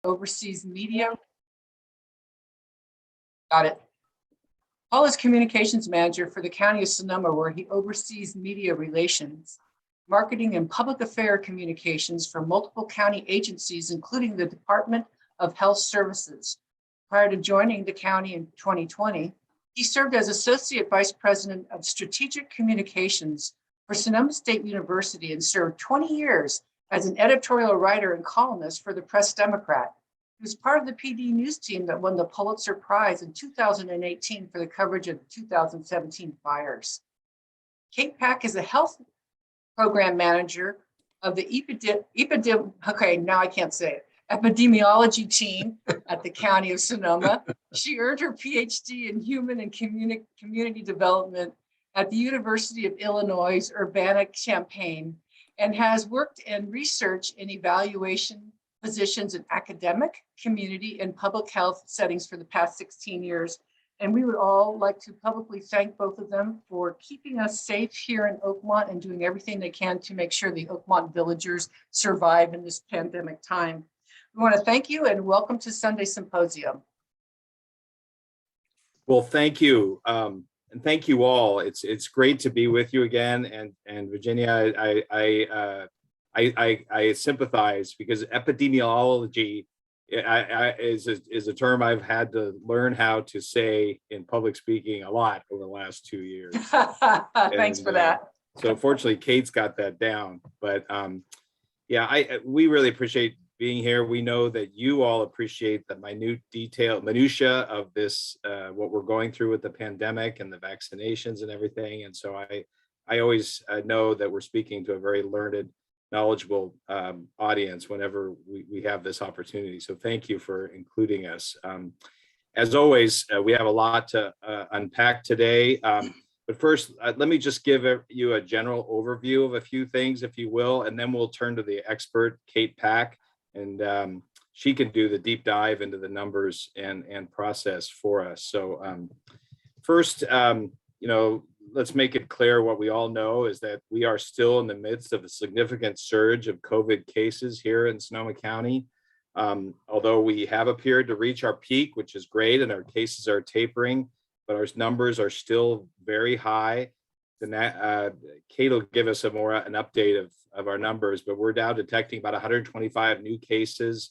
oversees media. Got it. Paul is communications manager for the County of Sonoma, where he oversees media relations, marketing, and public affairs communications for multiple county agencies, including the Department of Health Services. Prior to joining the county in 2020, he served as Associate Vice President of Strategic Communications for Sonoma State University and served 20 years as an editorial writer and columnist for the Press Democrat. He was part of the PD News team that won the Pulitzer Prize in 2018 for the coverage of the 2017 fires. Kate Pack is a health program manager of the epidemiology team at the County of Sonoma. She earned her PhD in human and community development at the University of Illinois Urbana-Champaign and has worked in research and evaluation positions in academic, community, and public health settings for the past 16 years. And we would all like to publicly thank both of them for keeping us safe here in Oakmont and doing everything they can to make sure the Oakmont villagers survive in this pandemic time. We want to thank you and welcome to Sunday Symposium. Well, thank you. And thank you all. It's great to be with you again. And Virginia, I sympathize because epidemiology is a term I've had to learn how to say in public speaking a lot over the last 2 years. Thanks for that. So fortunately, Kate's got that down. But we really appreciate being here. We know that you all appreciate the minutia of this, what we're going through with the pandemic and the vaccinations and everything. And so I always know that we're speaking to a very learned, knowledgeable audience whenever we have this opportunity. So thank you for including us. As always, we have a lot to unpack today. But first, let me just give you a general overview of a few things, if you will, and then we'll turn to the expert, Kate Pack, and she can do the deep dive into the numbers and process for us. So first, let's make it clear what we all know is that we are still in the midst of a significant surge of COVID cases here in Sonoma County. Although we have appeared to reach our peak, which is great, and our cases are tapering, but our numbers are still very high. Kate will give us an update of our numbers, but we're now detecting about 125 new cases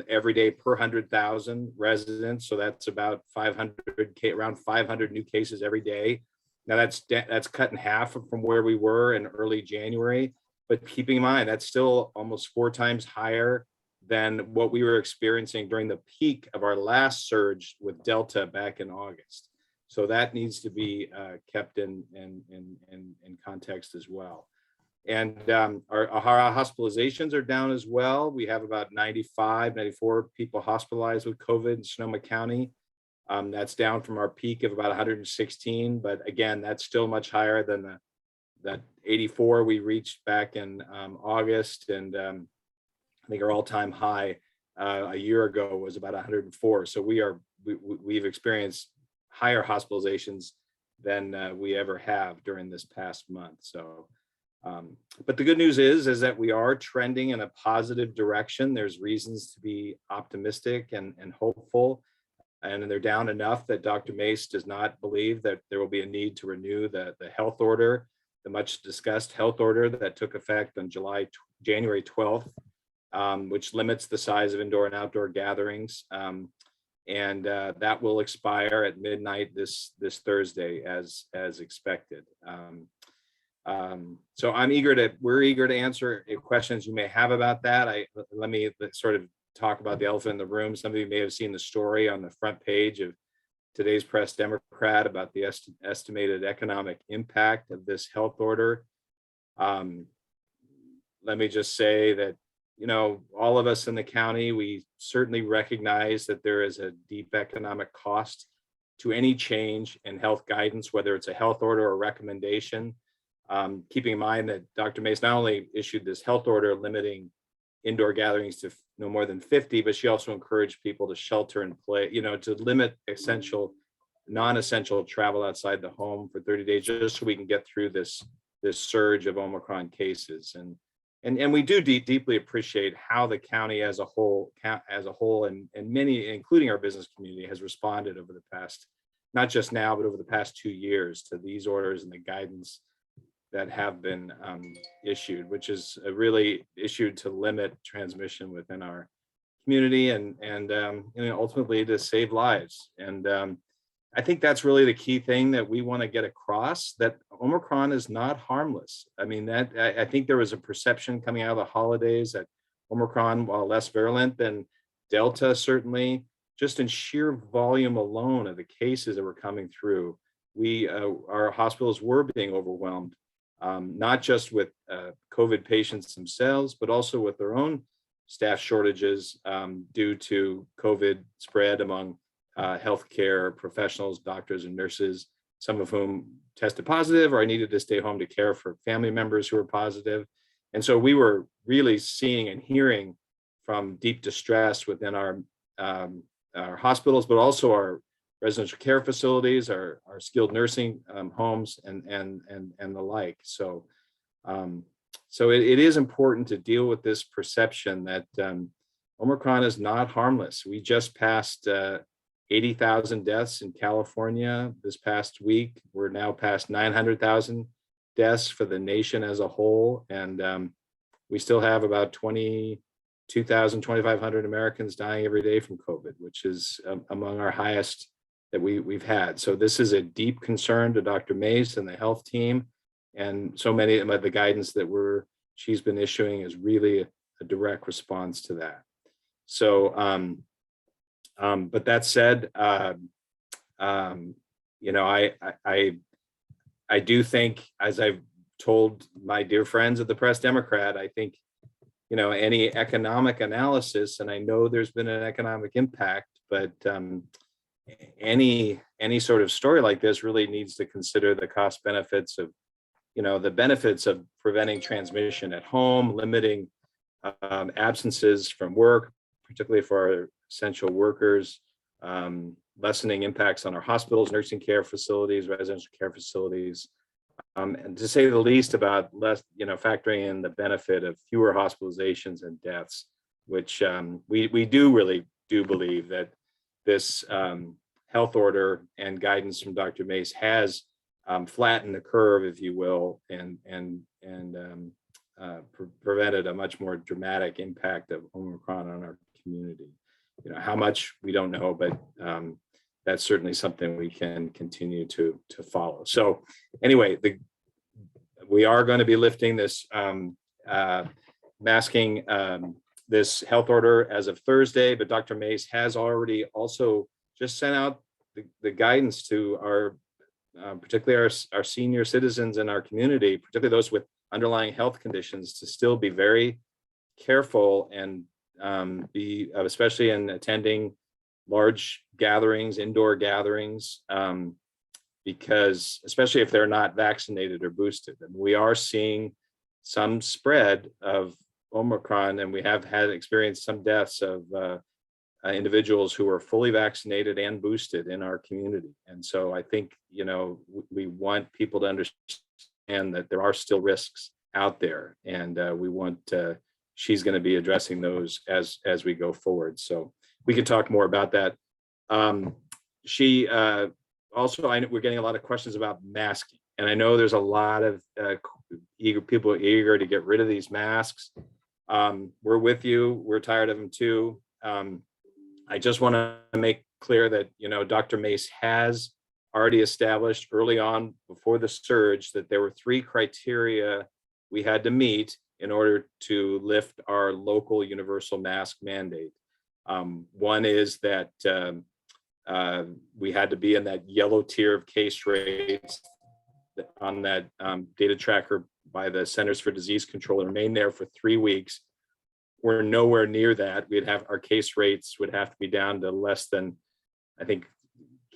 every day per 100,000 residents. So that's about around 500 new cases every day. Now that's cut in half from where we were in early January, but keeping in mind, that's still almost 4 times higher than what we were experiencing during the peak of our last surge with Delta back in August. So that needs to be kept in context as well. And our hospitalizations are down as well. We have about 94 people hospitalized with COVID in Sonoma County. That's down from our peak of about 116, but again, that's still much higher than that 84 we reached back in August, and I think our all-time high a year ago was about 104. So we've experienced higher hospitalizations than we ever have during this past month. So, but the good news is that we are trending in a positive direction. There's reasons to be optimistic and hopeful. And they're down enough that Dr. Mace does not believe that there will be a need to renew the health order, the much discussed health order that took effect on January 12th, which limits the size of indoor and outdoor gatherings. And that will expire at midnight this Thursday as expected. So we're eager to answer questions you may have about that. Let me sort of talk about the elephant in the room. Some of you may have seen the story on the front page of today's Press Democrat about the estimated economic impact of this health order. Let me just say that, all of us in the county, we certainly recognize that there is a deep economic cost to any change in health guidance, whether it's a health order or recommendation. Keeping in mind that Dr. Mace not only issued this health order limiting indoor gatherings to no more than 50, but she also encouraged people to shelter in place, to limit non-essential travel outside the home for 30 days, just so we can get through this surge of Omicron cases. And and we do deeply appreciate how the county as a whole, and many, including our business community, has responded over the past, not just now, but over the past 2 years to these orders and the guidance that have been issued, which is really issued to limit transmission within our community and ultimately to save lives. And I think that's really the key thing that we want to get across, that Omicron is not harmless. I mean, that I think there was a perception coming out of the holidays that Omicron, while less virulent than Delta, certainly, just in sheer volume alone of the cases that were coming through, our hospitals were being overwhelmed, not just with COVID patients themselves, but also with their own staff shortages due to COVID spread among healthcare professionals, doctors and nurses, some of whom tested positive or needed to stay home to care for family members who were positive. And so we were really seeing and hearing from deep distress within our hospitals, but also our residential care facilities, our skilled nursing homes, and the like. So it is important to deal with this perception that Omicron is not harmless. We just passed 80,000 deaths in California this past week. We're now past 900,000 deaths for the nation as a whole. And we still have about 2,500 Americans dying every day from COVID, which is among our highest that we've had. So this is a deep concern to Dr. Mace and the health team. And so many of the guidance that she's been issuing is really a direct response to that. So, but that said, I do think, as I've told my dear friends at the Press Democrat, I think, any economic analysis, and I know there's been an economic impact, but any sort of story like this really needs to consider the cost benefits of, the benefits of preventing transmission at home, limiting absences from work, particularly for our essential workers, lessening impacts on our hospitals, nursing care facilities, residential care facilities, and to say the least about factoring in the benefit of fewer hospitalizations and deaths, which we really do believe that this health order and guidance from Dr. Mace has flattened the curve, if you will, and prevented a much more dramatic impact of Omicron on our community. How much we don't know, but that's certainly something we can continue to follow. So anyway, we are going to be lifting this masking, this health order as of Thursday, but Dr. Mace has already also just sent out the guidance to our, particularly our senior citizens in our community, particularly those with underlying health conditions, to still be very careful and be, especially in attending large gatherings, indoor gatherings, because especially if they're not vaccinated or boosted. And we are seeing some spread of Omicron, and we have had experienced some deaths of individuals who are fully vaccinated and boosted in our community. And so I think, we want people to understand that there are still risks out there, and we want she's going to be addressing those as we go forward. So we can talk more about that. She also, we're getting a lot of questions about masking, and I know there's a lot of people eager to get rid of these masks. We're with you. We're tired of them too. I just want to make clear that, Dr. Mace has already established early on before the surge that there were 3 criteria we had to meet in order to lift our local universal mask mandate. One is that we had to be in that yellow tier of case rates on that data tracker by the Centers for Disease Control and remain there for 3 weeks. We're nowhere near that. Our case rates would have to be down to less than, I think,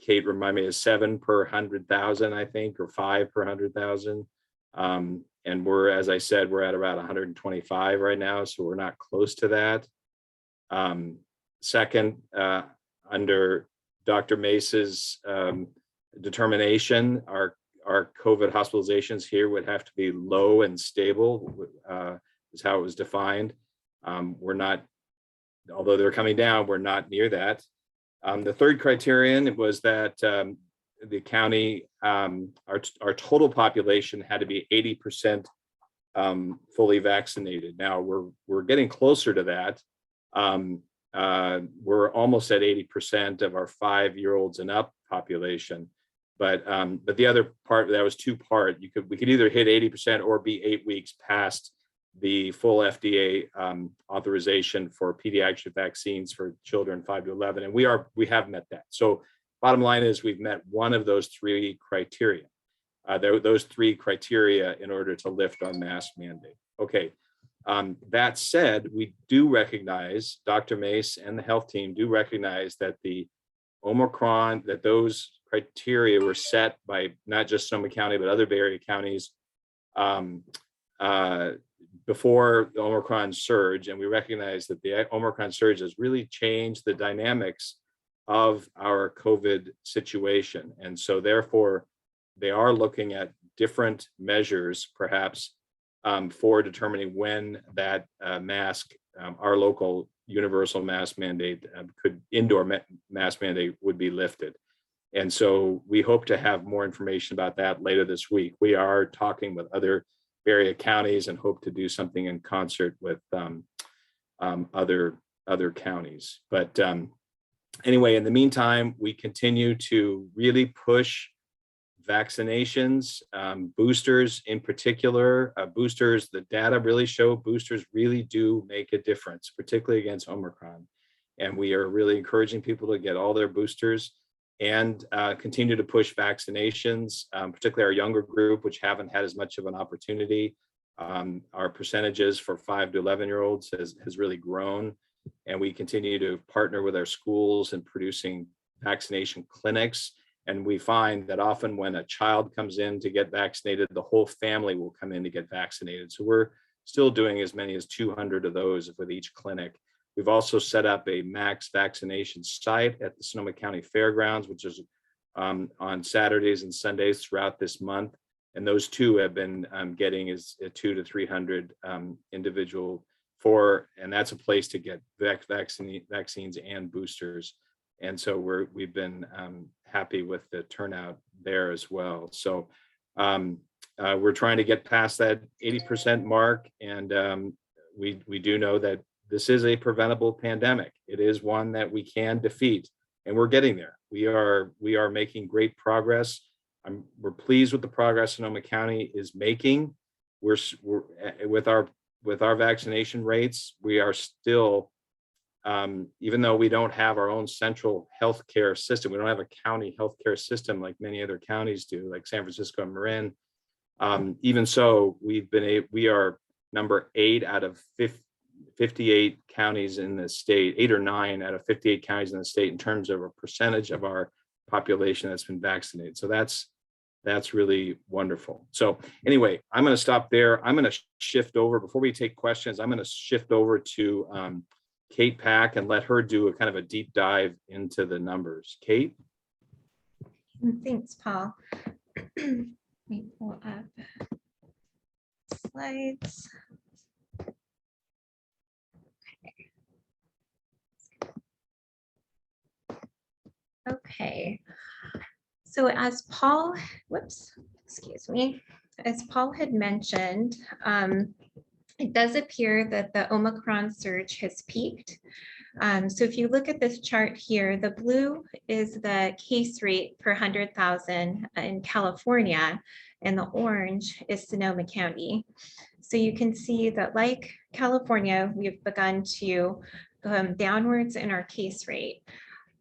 Kate, remind me, is 7 per 100,000, I think, or 5 per 100,000. And we're, as I said, we're at about 125 right now, so we're not close to that. Second, under Dr. Mace's determination, our COVID hospitalizations here would have to be low and stable, is how it was defined. We're not, although they're coming down, we're not near that. The third criterion was that the county, our total population had to be 80% fully vaccinated. Now we're getting closer to that. We're almost at 80% of our 5-year-olds and up population. But the other part, that was two-part. We could either hit 80% or be 8 weeks past the full FDA authorization for pediatric vaccines for children 5 to 11, and we have met that. So bottom line is we've met one of those three criteria. Those three criteria in order to lift our mask mandate. Okay. That said, we do recognize, Dr. Mace and the health team do recognize that the Omicron, that those criteria were set by not just Sonoma County, but other Bay Area counties before the Omicron surge. And we recognize that the Omicron surge has really changed the dynamics of our COVID situation. And so therefore, they are looking at different measures, perhaps, for determining when that mask, our local universal mask mandate, indoor mask mandate would be lifted. And so we hope to have more information about that later this week. We are talking with other area counties and hope to do something in concert with other counties. But anyway, in the meantime, we continue to really push vaccinations, boosters in particular. Boosters, the data really show boosters really do make a difference, particularly against Omicron. And we are really encouraging people to get all their boosters and continue to push vaccinations, particularly our younger group, which haven't had as much of an opportunity. Our percentages for 5 to 11-year-olds has really grown. And we continue to partner with our schools in producing vaccination clinics. And we find that often when a child comes in to get vaccinated, the whole family will come in to get vaccinated. So we're still doing as many as 200 of those with each clinic. We've also set up a max vaccination site at the Sonoma County Fairgrounds, which is on Saturdays and Sundays throughout this month. And those two have been getting is 200 to 300 individual and that's a place to get vaccines and boosters. And so we've been happy with the turnout there as well. So we're trying to get past that 80% mark. And we do know that this is a preventable pandemic. It is one that we can defeat, and we're getting there. We are making great progress. We're pleased with the progress Sonoma County is making. We're with our vaccination rates. We are still, even though we don't have our own central healthcare system, we don't have a county healthcare system like many other counties do, like San Francisco and Marin. Even so, we are number 8 out of 58 counties in the state, 8 or 9 out of 58 counties in the state in terms of a percentage of our population that's been vaccinated. So that's really wonderful. So anyway, I'm going to stop there. I'm going to shift over before we take questions. I'm going to shift over to Kate Pack and let her do a kind of a deep dive into the numbers. Kate? Thanks, Paul. Let me pull up slides. Okay. So as Paul, as Paul had mentioned, it does appear that the Omicron surge has peaked. So if you look at this chart here, the blue is the case rate per 100,000 in California, and the orange is Sonoma County. So you can see that, like California, we've begun to go downwards in our case rate.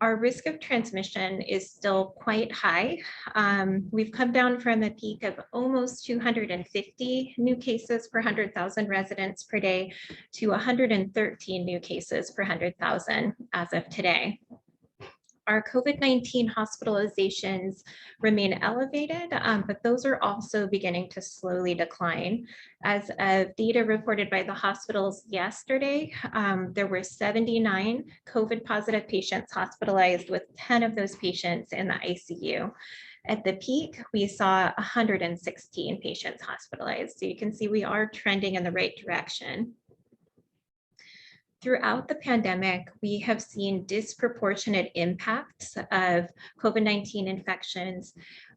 Our risk of transmission is still quite high. We've come down from a peak of almost 250 new cases per 100,000 residents per day to 113 new cases per 100,000 as of today. Our COVID-19 hospitalizations remain elevated, but those are also beginning to slowly decline. As of data reported by the hospitals yesterday, there were 79 COVID positive patients hospitalized, with 10 of those patients in the ICU. At the peak, we saw 116 patients hospitalized. So you can see we are trending in the right direction. Throughout the pandemic, we have seen disproportionate impacts of COVID-19 infections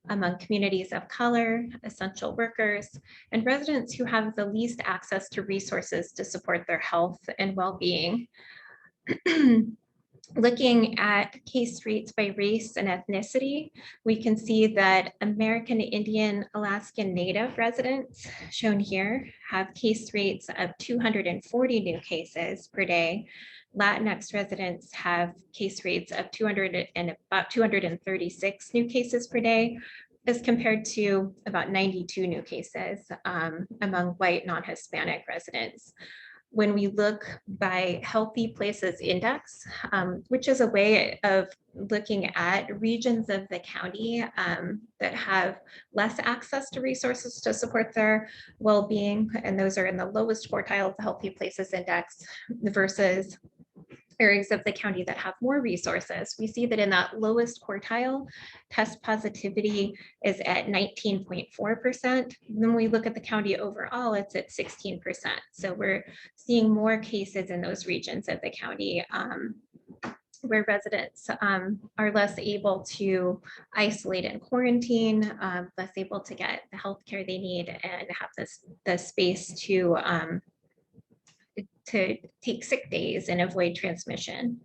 among communities of color, essential workers, and residents who have the least access to resources to support their health and well-being. Looking at case rates by race and ethnicity, we can see that American Indian, Alaskan Native residents, shown here, have case rates of 240 new cases per day. Latinx residents have case rates of 200 and about 236 new cases per day, as compared to about 92 new cases among white non-Hispanic residents. When we look by Healthy Places Index, which is a way of looking at regions of the county that have less access to resources to support their well-being, and those are in the lowest quartile of the Healthy Places Index versus areas of the county that have more resources, we see that in that lowest quartile, test positivity is at 19.4%. When we look at the county overall, it's at 16%. So we're seeing more cases in those regions of the county where residents are less able to isolate and quarantine, less able to get the healthcare they need and have the space to take sick days and avoid transmission.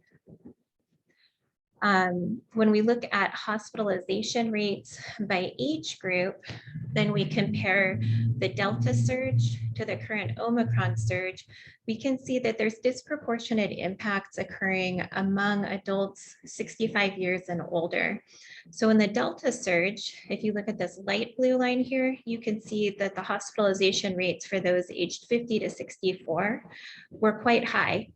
When we look at hospitalization rates by age group, then we compare the Delta surge to the current Omicron surge, we can see that there's disproportionate impacts occurring among adults 65 years and older. So in the Delta surge, if you look at this light blue line here, you can see that the hospitalization rates for those aged 50 to 64 were quite high.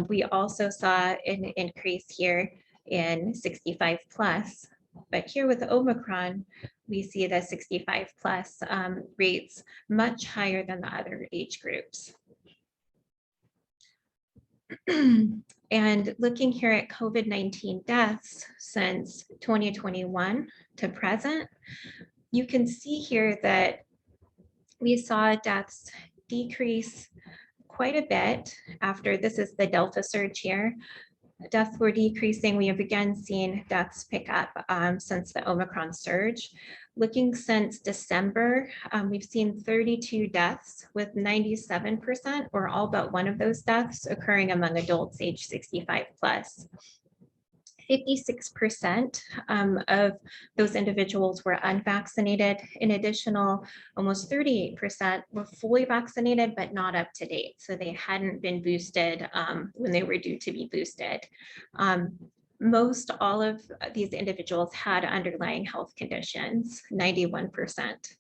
We also saw an increase here in 65 plus, but here with Omicron, we see the 65 plus rates much higher than the other age groups. And looking here at COVID-19 deaths since 2021 to present, you can see here that we saw deaths decrease quite a bit after, this is the Delta surge here. Deaths were decreasing. We have again seen deaths pick up since the Omicron surge. Looking since December, we've seen 32 deaths with 97% or all but one of those deaths occurring among adults age 65 plus. 56% of those individuals were unvaccinated. An additional almost 38% were fully vaccinated, but not up to date. So they hadn't been boosted when they were due to be boosted. Most all of these individuals had underlying health conditions, 91%.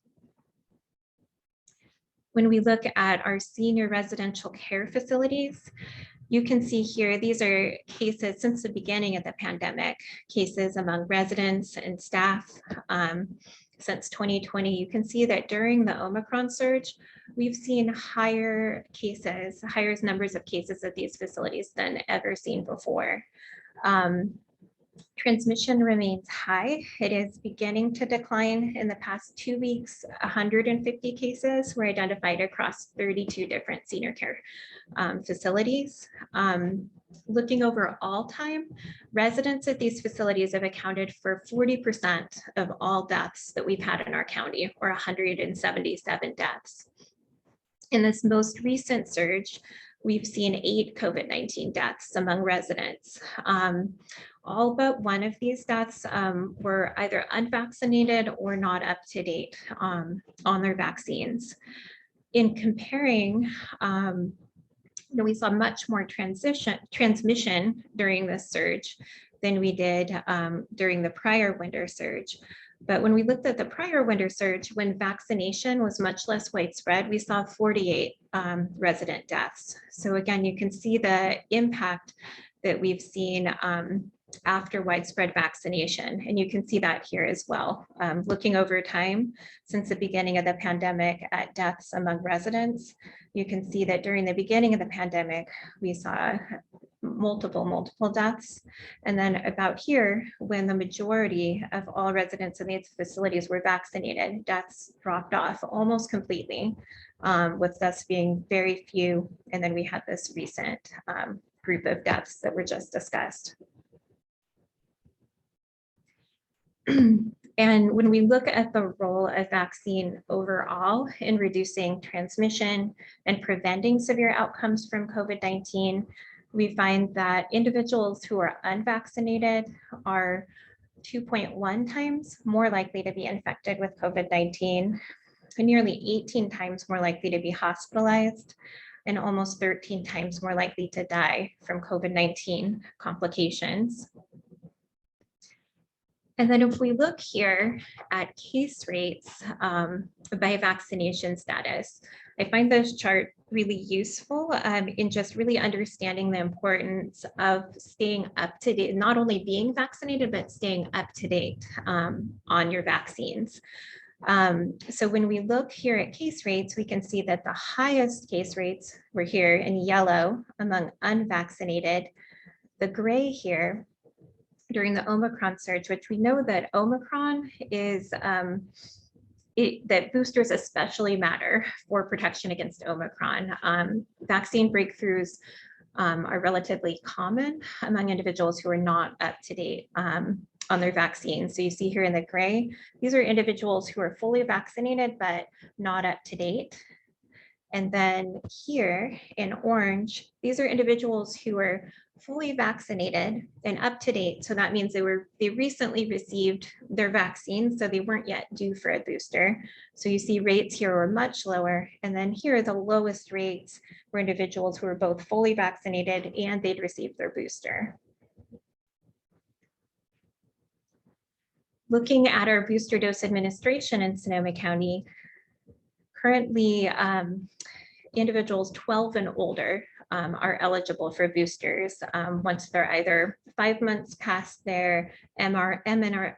When we look at our senior residential care facilities, you can see here, these are cases since the beginning of the pandemic, cases among residents and staff since 2020. You can see that during the Omicron surge, we've seen higher cases, higher numbers of cases at these facilities than ever seen before. Transmission remains high. It is beginning to decline. In the past 2 weeks, 150 cases were identified across 32 different senior care facilities. Looking over all time, residents at these facilities have accounted for 40% of all deaths that we've had in our county, or 177 deaths. In this most recent surge, we've seen 8 COVID-19 deaths among residents. All but one of these deaths were either unvaccinated or not up to date on their vaccines. In comparing, we saw much more transmission during this surge than we did during the prior winter surge. But when we looked at the prior winter surge, when vaccination was much less widespread, we saw 48 resident deaths. So again, you can see the impact that we've seen after widespread vaccination. And you can see that here as well. Looking over time, since the beginning of the pandemic at deaths among residents, you can see that during the beginning of the pandemic, we saw multiple deaths. And then about here, when the majority of all residents in these facilities were vaccinated, deaths dropped off almost completely, with deaths being very few. And then we had this recent group of deaths that were just discussed. And when we look at the role of vaccine overall in reducing transmission and preventing severe outcomes from COVID-19, we find that individuals who are unvaccinated are 2.1 times more likely to be infected with COVID-19, and nearly 18 times more likely to be hospitalized, and almost 13 times more likely to die from COVID-19 complications. And then if we look here at case rates by vaccination status, I find this chart really useful in just really understanding the importance of staying up to date, not only being vaccinated, but staying up to date on your vaccines. So when we look here at case rates, we can see that the highest case rates were here in yellow among unvaccinated. The gray here during the Omicron surge, which we know that Omicron is, that boosters especially matter for protection against Omicron. Vaccine breakthroughs are relatively common among individuals who are not up to date on their vaccines. So you see here in the gray, these are individuals who are fully vaccinated, but not up to date. And then here in orange, these are individuals who are fully vaccinated and up to date. So that means they recently received their vaccine, so they weren't yet due for a booster. So you see rates here are much lower. And then here the lowest rates were individuals who were both fully vaccinated and they'd received their booster. Looking at our booster dose administration in Sonoma County, currently individuals 12 and older are eligible for boosters once they're either 5 months past their mRNA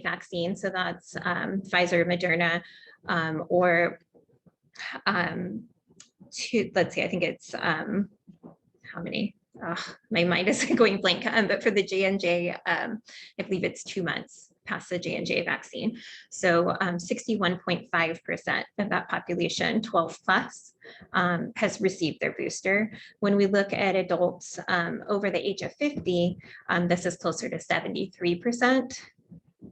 vaccine, so that's Pfizer, Moderna, or let's see, I think it's how many? My mind is going blank, but for the J&J, I believe it's 2 months past the J&J vaccine. So 61.5% of that population, 12 plus, has received their booster. When we look at adults over the age of 50, this is closer to 73%.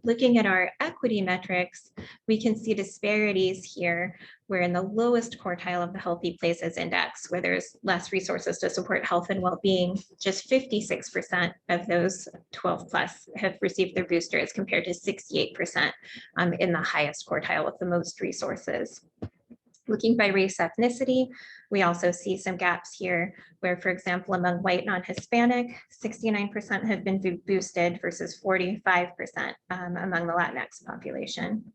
Looking at our equity metrics, we can see disparities here. We're in the lowest quartile of the Healthy Places Index, where there's less resources to support health and well-being. Just 56% of those 12 plus have received their booster as compared to 68% in the highest quartile with the most resources. Looking by race ethnicity, we also see some gaps here where, for example, among white non-Hispanic, 69% have been boosted versus 45% among the Latinx population.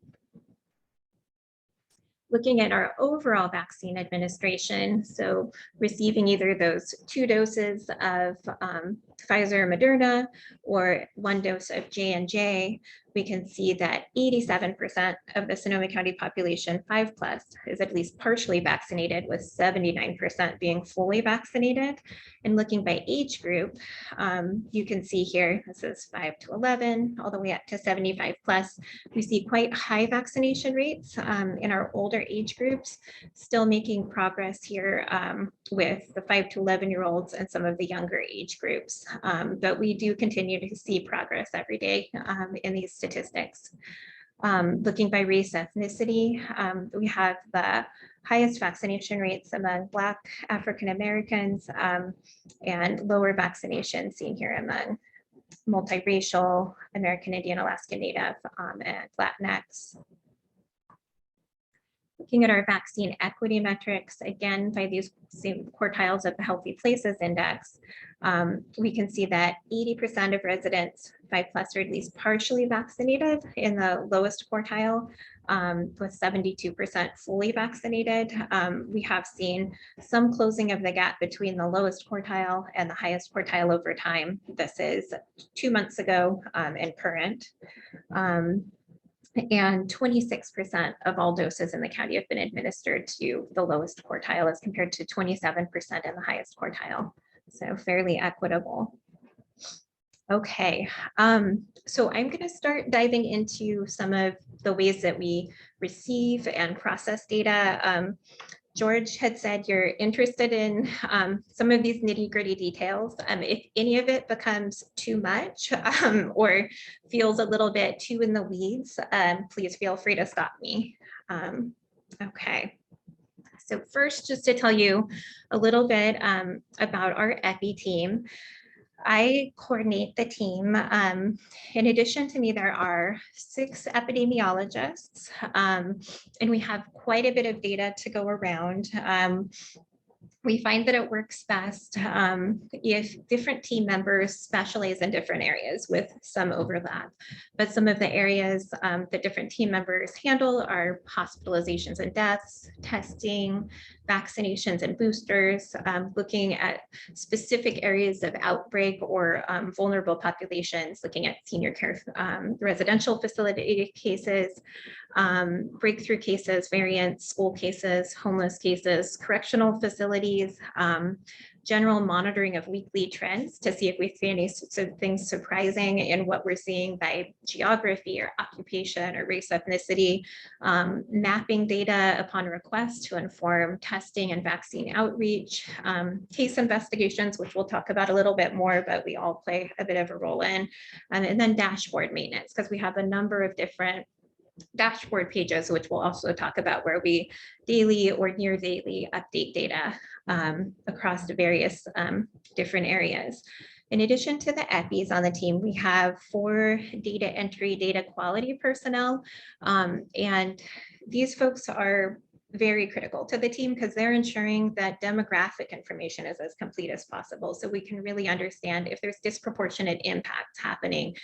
Looking at our overall vaccine administration, so receiving either those 2 doses of Pfizer or Moderna or 1 dose of J&J, we can see that 87% of the Sonoma County population 5 plus is at least partially vaccinated, with 79% being fully vaccinated. And looking by age group, you can see here, this is 5 to 11, all the way up to 75 plus. We see quite high vaccination rates in our older age groups, still making progress here with the 5 to 11-year-olds and some of the younger age groups. But we do continue to see progress every day in these statistics. Looking by race ethnicity, we have the highest vaccination rates among Black African Americans and lower vaccination seen here among multiracial, American Indian, Alaska Native, and Latinx. Looking at our vaccine equity metrics, again, by these same quartiles of the Healthy Places Index, we can see that 80% of residents 5 plus are at least partially vaccinated in the lowest quartile, with 72% fully vaccinated. We have seen some closing of the gap between the lowest quartile and the highest quartile over time. This is 2 months ago and current. And 26% of all doses in the county have been administered to the lowest quartile as compared to 27% in the highest quartile. So fairly equitable. Okay, so I'm going to start diving into some of the ways that we receive and process data. George had said you're interested in some of these nitty-gritty details. If any of it becomes too much or feels a little bit too in the weeds, please feel free to stop me. Okay. So first, just to tell you a little bit about our Epi team. I coordinate the team. In addition to me, there are 6 epidemiologists, and we have quite a bit of data to go around. We find that it works best if different team members specialize in different areas with some overlap. But some of the areas that different team members handle are hospitalizations and deaths, testing, vaccinations and boosters, looking at specific areas of outbreak or vulnerable populations, looking at senior care residential facility cases, breakthrough cases, variants, school cases, homeless cases, correctional facilities, general monitoring of weekly trends to see if we see any sorts of things surprising in what we're seeing by geography or occupation or race ethnicity, mapping data upon request to inform testing and vaccine outreach, case investigations, which we'll talk about a little bit more, but we all play a bit of a role in, and then dashboard maintenance, because we have a number of different dashboard pages, which we'll also talk about, where we daily or near daily update data across the various different areas. In addition to the EPIs on the team, we have 4 data entry, data quality personnel, and these folks are very critical to the team because they're ensuring that demographic information is as complete as possible, so we can really understand if there's disproportionate impacts happening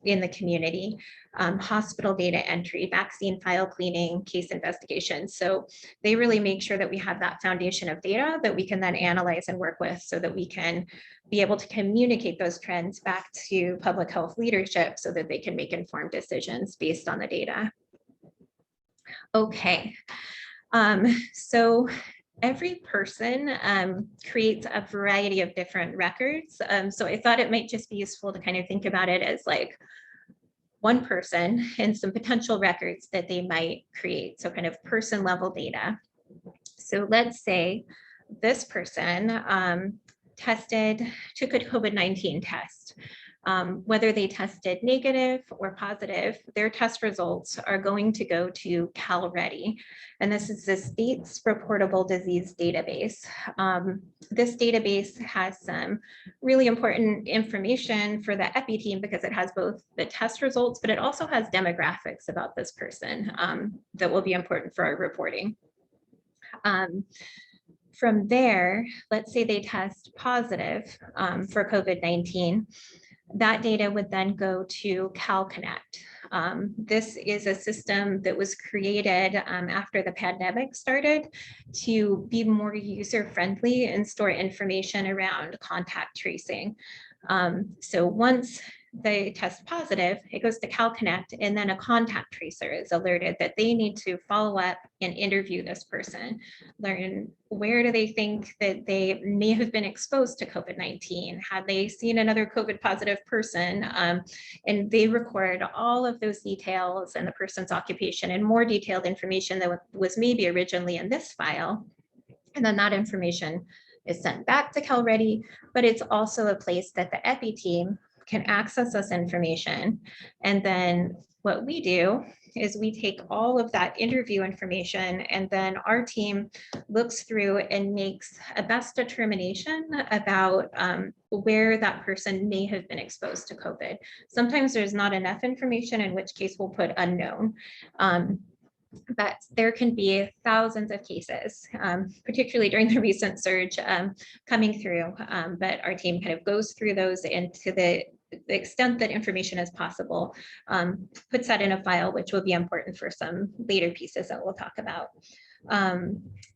in the community. Hospital data entry, vaccine file cleaning, case investigations. So they really make sure that we have that foundation of data that we can then analyze and work with so that we can be able to communicate those trends back to public health leadership so that they can make informed decisions based on the data. Okay, so every person creates a variety of different records. So I thought it might just be useful to kind of think about it as like one person and some potential records that they might create. So kind of person level data. So let's say this person took a COVID-19 test. Whether they tested negative or positive, their test results are going to go to CalReady. And this is the state's reportable disease database. This database has some really important information for the Epi team because it has both the test results, but it also has demographics about this person that will be important for our reporting. From there, let's say they test positive for COVID-19. That data would then go to CalConnect. This is a system that was created after the pandemic started to be more user-friendly and store information around contact tracing. So once they test positive, it goes to CalConnect, and then a contact tracer is alerted that they need to follow up and interview this person, learn where do they think that they may have been exposed to COVID-19, had they seen another COVID positive person, and they record all of those details and the person's occupation and more detailed information that was maybe originally in this file. And then that information is sent back to CalReady, but it's also a place that the Epi team can access this information. And then what we do is we take all of that interview information, and then our team looks through and makes a best determination about where that person may have been exposed to COVID. Sometimes there's not enough information, in which case we'll put unknown. But there can be thousands of cases, particularly during the recent surge coming through. But our team kind of goes through those, and to the extent that information is possible, puts that in a file, which will be important for some later pieces that we'll talk about.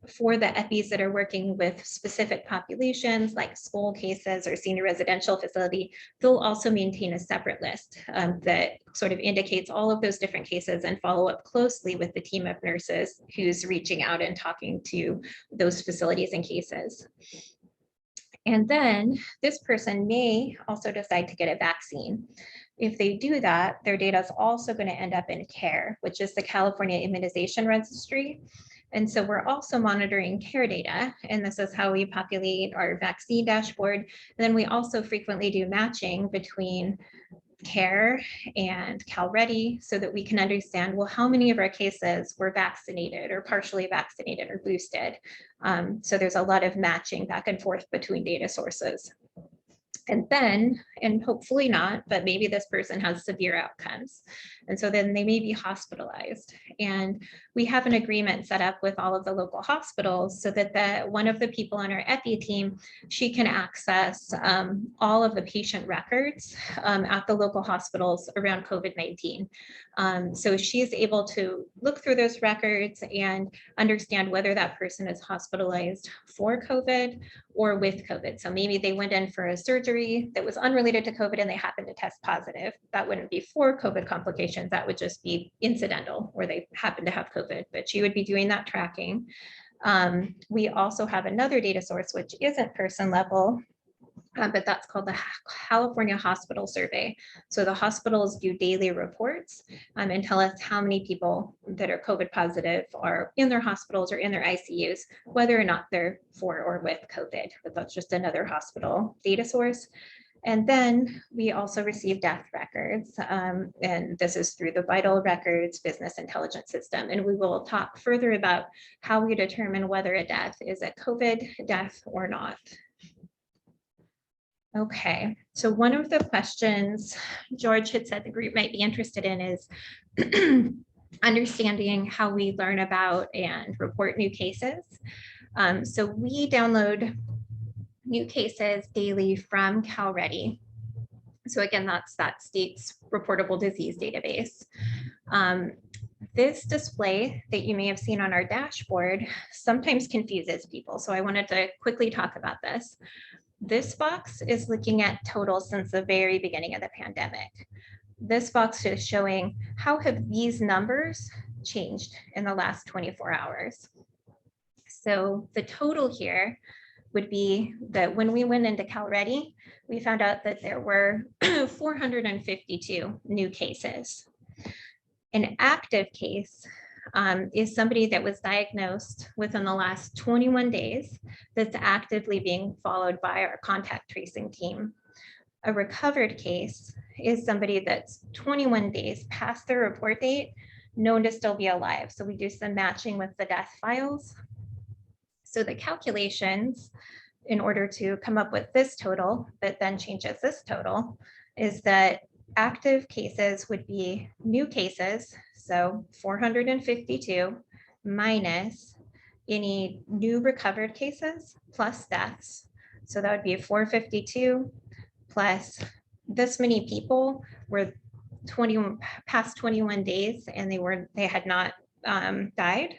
For the EPIs that are working with specific populations like school cases or senior residential facility, they'll also maintain a separate list that sort of indicates all of those different cases and follow up closely with the team of nurses who's reaching out and talking to those facilities and cases. And then this person may also decide to get a vaccine. If they do that, their data is also going to end up in CARE, which is the California Immunization Registry. And so we're also monitoring CARE data, and this is how we populate our vaccine dashboard. And then we also frequently do matching between CARE and CalReady so that we can understand, well, how many of our cases were vaccinated or partially vaccinated or boosted. So there's a lot of matching back and forth between data sources. And then, and hopefully not, but maybe this person has severe outcomes. And so then they may be hospitalized. And we have an agreement set up with all of the local hospitals so that one of the people on our Epi team, she can access all of the patient records at the local hospitals around COVID-19. So she is able to look through those records and understand whether that person is hospitalized for COVID or with COVID. So maybe they went in for a surgery that was unrelated to COVID and they happened to test positive. That wouldn't be for COVID complications. That would just be incidental where they happen to have COVID, but she would be doing that tracking. We also have another data source, which isn't person level, but that's called the California Hospital Survey. So the hospitals do daily reports and tell us how many people that are COVID positive are in their hospitals or in their ICUs, whether or not they're for or with COVID, but that's just another hospital data source. And then we also receive death records, and this is through the Vital Records Business Intelligence System. And we will talk further about how we determine whether a death is a COVID death or not. Okay, so one of the questions George had said the group might be interested in is understanding how we learn about and report new cases. So we download new cases daily from CalReady. So again, that's that state's reportable disease database. This display that you may have seen on our dashboard sometimes confuses people. So I wanted to quickly talk about this. This box is looking at totals since the very beginning of the pandemic. This box is showing how have these numbers changed in the last 24 hours. So the total here would be that when we went into CalReady, we found out that there were 452 new cases. An active case is somebody that was diagnosed within the last 21 days that's actively being followed by our contact tracing team. A recovered case is somebody that's 21 days past their report date, known to still be alive. So we do some matching with the death files. So the calculations in order to come up with this total that then changes this total is that active cases would be new cases, so 452 minus any new recovered cases plus deaths. So that would be 452 plus this many people were past 21 days and they had not died,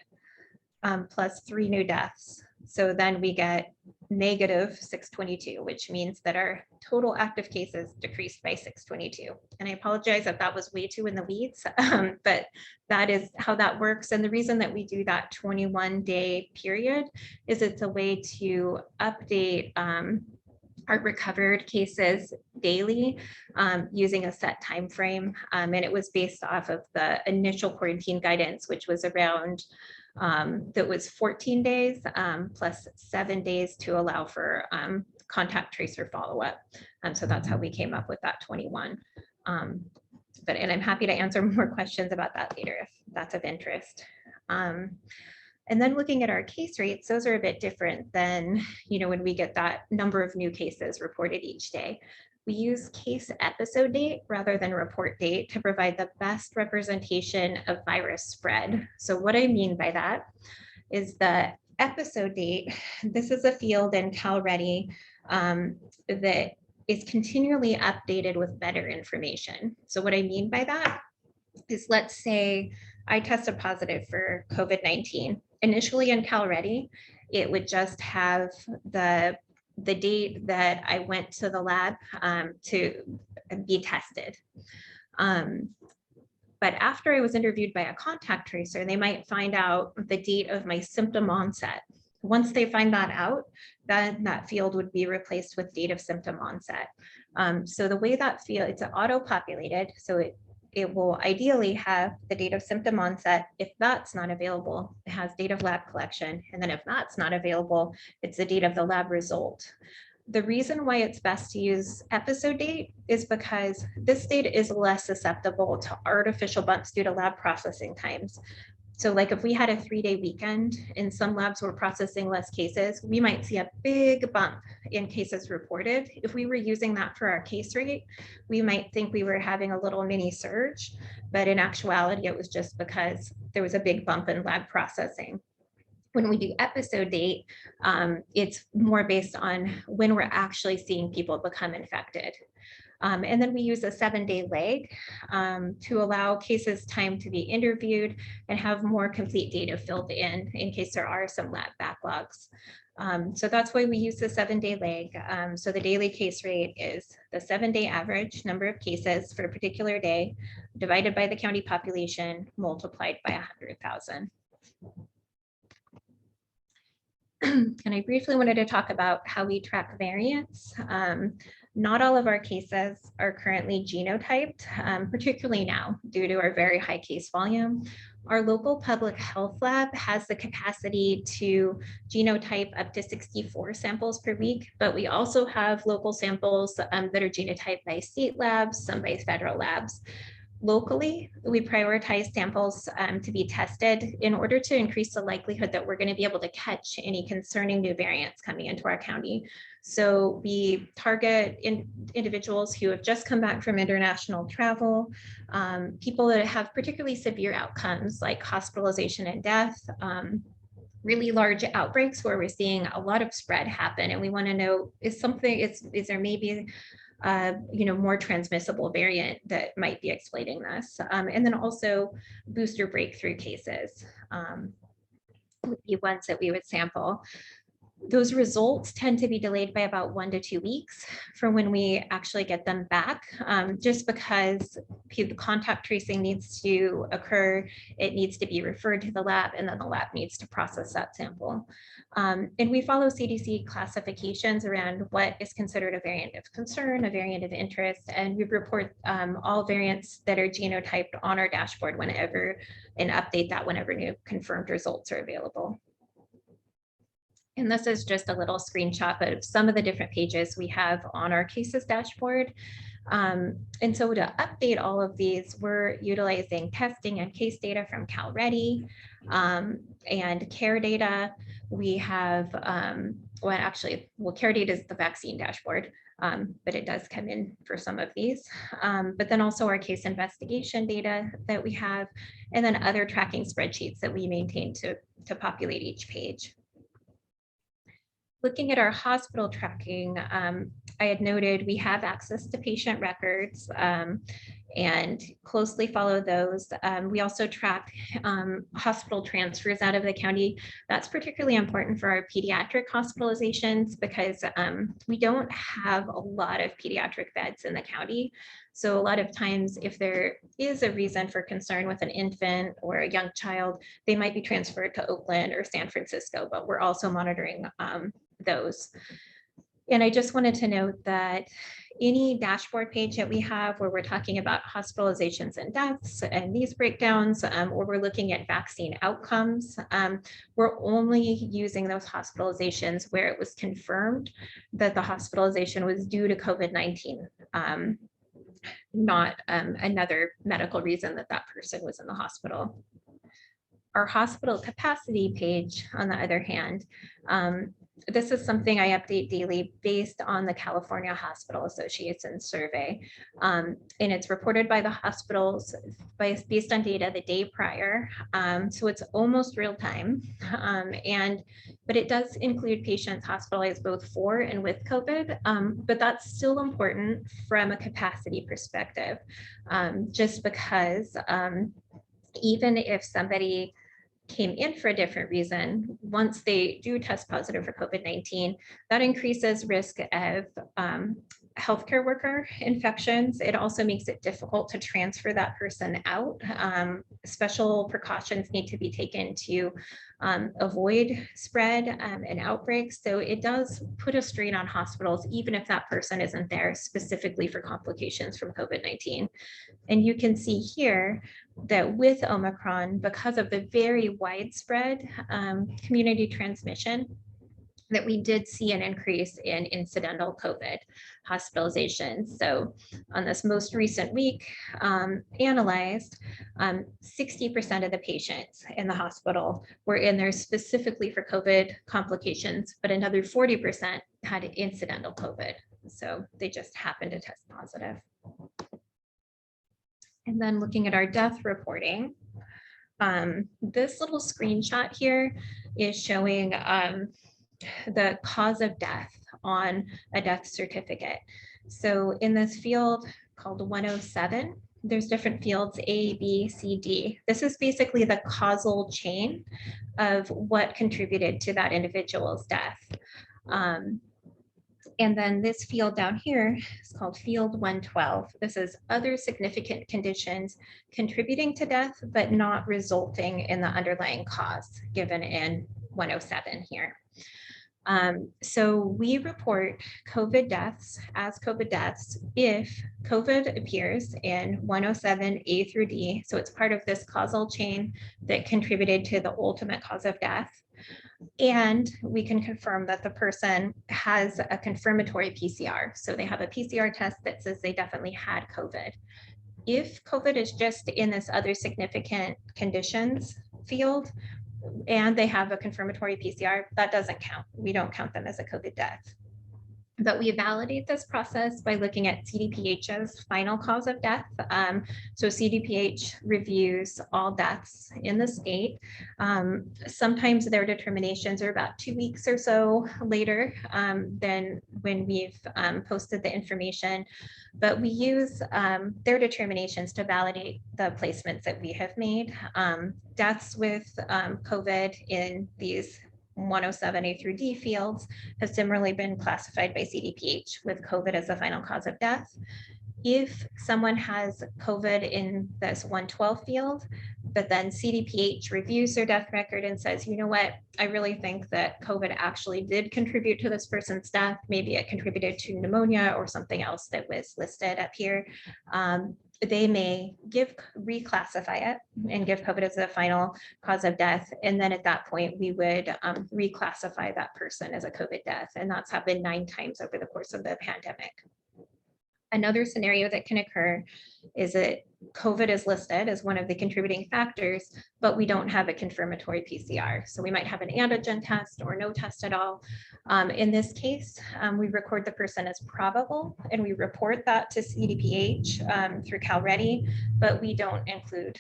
plus 3 new deaths. So then we get negative 622, which means that our total active cases decreased by 622. And I apologize if that was way too in the weeds, but that is how that works. And the reason that we do that 21-day period is it's a way to update our recovered cases daily using a set time frame. And it was based off of the initial quarantine guidance, which was around that was 14 days plus 7 days to allow for contact tracer follow-up. So that's how we came up with that 21. And I'm happy to answer more questions about that later if that's of interest. And then looking at our case rates, those are a bit different than, when we get that number of new cases reported each day. We use case episode date rather than report date to provide the best representation of virus spread. So what I mean by that is the episode date. This is a field in CalReady that is continually updated with better information. So what I mean by that is, let's say I tested positive for COVID-19. Initially in CalReady, it would just have the date that I went to the lab to be tested. But after I was interviewed by a contact tracer, they might find out the date of my symptom onset. Once they find that out, then that field would be replaced with date of symptom onset. So the way that field, it's auto-populated, so it will ideally have the date of symptom onset. If that's not available, it has date of lab collection. And then if that's not available, it's the date of the lab result. The reason why it's best to use episode date is because this data is less susceptible to artificial bumps due to lab processing times. So like if we had a 3-day weekend and some labs were processing less cases, we might see a big bump in cases reported. If we were using that for our case rate, we might think we were having a little mini surge, but in actuality, it was just because there was a big bump in lab processing. When we do episode date, it's more based on when we're actually seeing people become infected. And then we use a 7-day lag to allow cases time to be interviewed and have more complete data filled in case there are some lab backlogs. So that's why we use the 7-day lag. So the daily case rate is the 7-day average number of cases for a particular day divided by the county population multiplied by 100,000. And I briefly wanted to talk about how we track variants. Not all of our cases are currently genotyped, particularly now due to our very high case volume. Our local public health lab has the capacity to genotype up to 64 samples per week, but we also have local samples that are genotyped by state labs, some by federal labs. Locally, we prioritize samples to be tested in order to increase the likelihood that we're going to be able to catch any concerning new variants coming into our county. So we target individuals who have just come back from international travel, people that have particularly severe outcomes like hospitalization and death, really large outbreaks where we're seeing a lot of spread happen, and we want to know is there maybe more transmissible variant that might be exploiting this. And then also booster breakthrough cases would be ones that we would sample. Those results tend to be delayed by about 1 to 2 weeks from when we actually get them back, just because contact tracing needs to occur. It needs to be referred to the lab, and then the lab needs to process that sample. And we follow CDC classifications around what is considered a variant of concern, a variant of interest, and we report all variants that are genotyped on our dashboard whenever, and update that whenever new confirmed results are available. And this is just a little screenshot of some of the different pages we have on our cases dashboard. And so to update all of these, we're utilizing testing and case data from CalReady and care data. We have, care data is the vaccine dashboard, but it does come in for some of these. But then also our case investigation data that we have, and then other tracking spreadsheets that we maintain to populate each page. Looking at our hospital tracking, I had noted we have access to patient records and closely follow those. We also track hospital transfers out of the county. That's particularly important for our pediatric hospitalizations because we don't have a lot of pediatric beds in the county. So a lot of times if there is a reason for concern with an infant or a young child, they might be transferred to Oakland or San Francisco, but we're also monitoring those. And I just wanted to note that any dashboard page that we have where we're talking about hospitalizations and deaths and these breakdowns, or we're looking at vaccine outcomes, we're only using those hospitalizations where it was confirmed that the hospitalization was due to COVID-19, not another medical reason that that person was in the hospital. Our hospital capacity page, on the other hand, this is something I update daily based on the California Hospital Association survey. And it's reported by the hospitals based on data the day prior. So it's almost real time. But it does include patients hospitalized both for and with COVID. But that's still important from a capacity perspective, just because even if somebody came in for a different reason, once they do test positive for COVID-19, that increases risk of healthcare worker infections, it also makes it difficult to transfer that person out. Special precautions need to be taken to avoid spread and outbreaks. So it does put a strain on hospitals, even if that person isn't there specifically for complications from COVID-19. And you can see here that with Omicron, because of the very widespread community transmission, that we did see an increase in incidental COVID hospitalizations. So on this most recent week analyzed, 60% of the patients in the hospital were in there specifically for COVID complications, but another 40% had incidental COVID. So they just happened to test positive. And then looking at our death reporting, this little screenshot here is showing the cause of death on a death certificate. So in this field called 107, there's different fields A, B, C, D. This is basically the causal chain of what contributed to that individual's death. And then this field down here is called field 112. This is other significant conditions contributing to death, but not resulting in the underlying cause given in 107 here. So we report COVID deaths as COVID deaths if COVID appears in 107 A through D. So it's part of this causal chain that contributed to the ultimate cause of death. And we can confirm that the person has a confirmatory PCR. So they have a PCR test that says they definitely had COVID. If COVID is just in this other significant conditions field, and they have a confirmatory PCR, that doesn't count. We don't count them as a COVID death. But we validate this process by looking at CDPH's final cause of death. So CDPH reviews all deaths in the state. Sometimes their determinations are about 2 weeks or so later than when we've posted the information. But we use their determinations to validate the placements that we have made. Deaths with COVID in these 107 A through D fields has similarly been classified by CDPH with COVID as the final cause of death. If someone has COVID in this 112 field, but then CDPH reviews their death record and says, you know what, I really think that COVID actually did contribute to this person's death. Maybe it contributed to pneumonia or something else that was listed up here. They may reclassify it and give COVID as the final cause of death. And then at that point, we would reclassify that person as a COVID death. And that's happened 9 times over the course of the pandemic. Another scenario that can occur is that COVID is listed as one of the contributing factors, but we don't have a confirmatory PCR. So we might have an antigen test or no test at all. In this case, we record the person as probable and we report that to CDPH through CalReady, but we don't include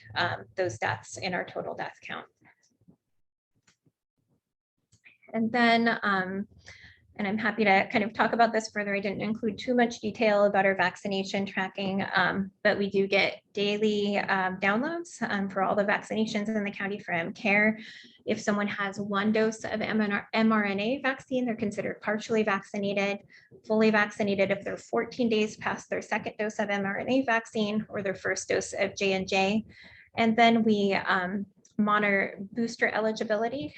those deaths in our total death count. And then, and I'm happy to kind of talk about this further. I didn't include too much detail about our vaccination tracking, but we do get daily downloads for all the vaccinations in the county from CARE. If someone has 1 dose of mRNA vaccine, they're considered partially vaccinated, fully vaccinated if they're 14 days past their 2nd dose of mRNA vaccine or their 1st dose of J&J. And then we monitor booster eligibility.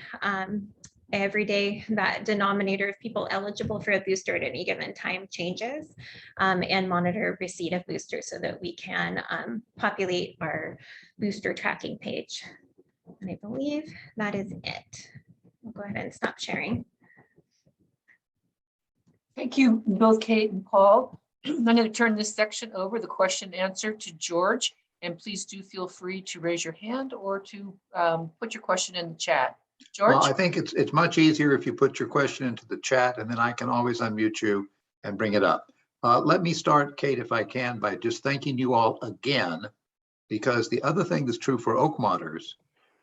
Every day that denominator of people eligible for a booster at any given time changes, and monitor receipt of boosters so that we can populate our booster tracking page. And I believe that is it. I'll go ahead and stop sharing. Thank you, both Kate and Paul. I'm going to turn this section over, the question and answer, to George. And please do feel free to raise your hand or to put your question in the chat. George? Well, I think it's much easier if you put your question into the chat and then I can always unmute you and bring it up. Let me start, Kate, if I can, by just thanking you all again, because the other thing that's true for Oakmonters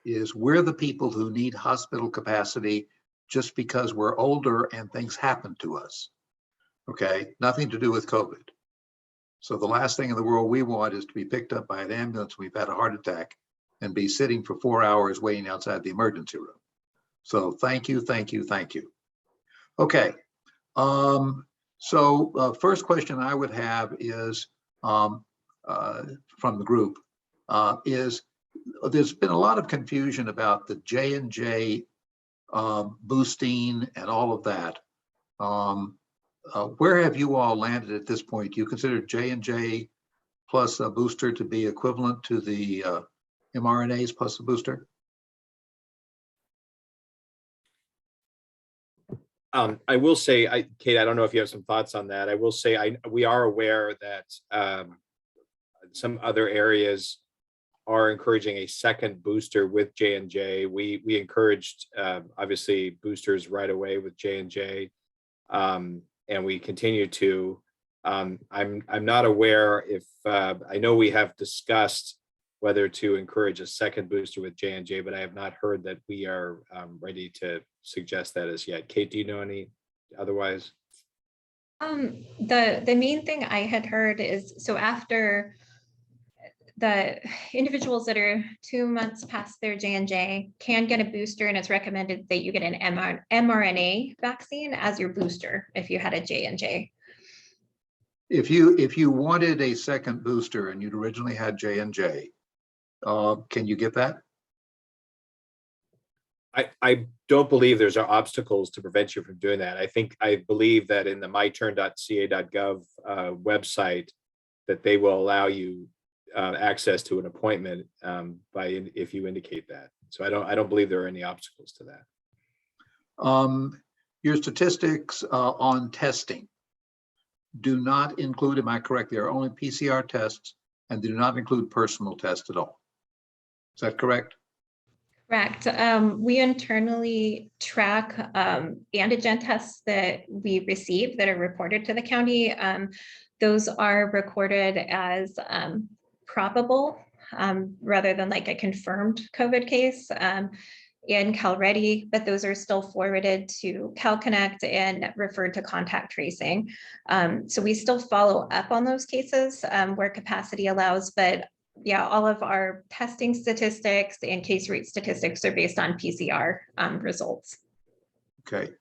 is we're the people who need hospital capacity just because we're older and things happen to us. Okay, nothing to do with COVID. So the last thing in the world we want is to be picked up by an ambulance, we've had a heart attack, and be sitting for 4 hours waiting outside the emergency room. So thank you, thank you, thank you. Okay, So first question I would have is from the group is there's been a lot of confusion about the J&J boosting and all of that. Where have you all landed at this point? Do you consider J&J plus a booster to be equivalent to the mRNAs plus a booster? I will say, Kate, I don't know if you have some thoughts on that. I will say we are aware that some other areas are encouraging a second booster with J&J. We encouraged obviously boosters right away with J&J, and we continue to. I'm not aware if I know we have discussed whether to encourage a second booster with J&J, but I have not heard that we are ready to suggest that as yet. Kate, do you know any otherwise? The main thing I had heard is, so after the individuals that are 2 months past their J&J can get a booster, and it's recommended that you get an mRNA vaccine as your booster if you had a J&J. If you wanted a second booster and you'd originally had J&J, can you get that? I don't believe there's obstacles to prevent you from doing that. I believe that in the myturn.ca.gov website that they will allow you access to an appointment if you indicate that. So I don't believe there are any obstacles to that. Your statistics on testing do not include, am I correct? There are only PCR tests and do not include personal tests at all. Is that correct? Correct. We internally track antigen tests that we receive that are reported to the county. Those are recorded as probable rather than like a confirmed COVID case in CalReady, but those are still forwarded to CalConnect and referred to contact tracing. So we still follow up on those cases where capacity allows, but yeah, all of our testing statistics and case rate statistics are based on PCR results. Okay.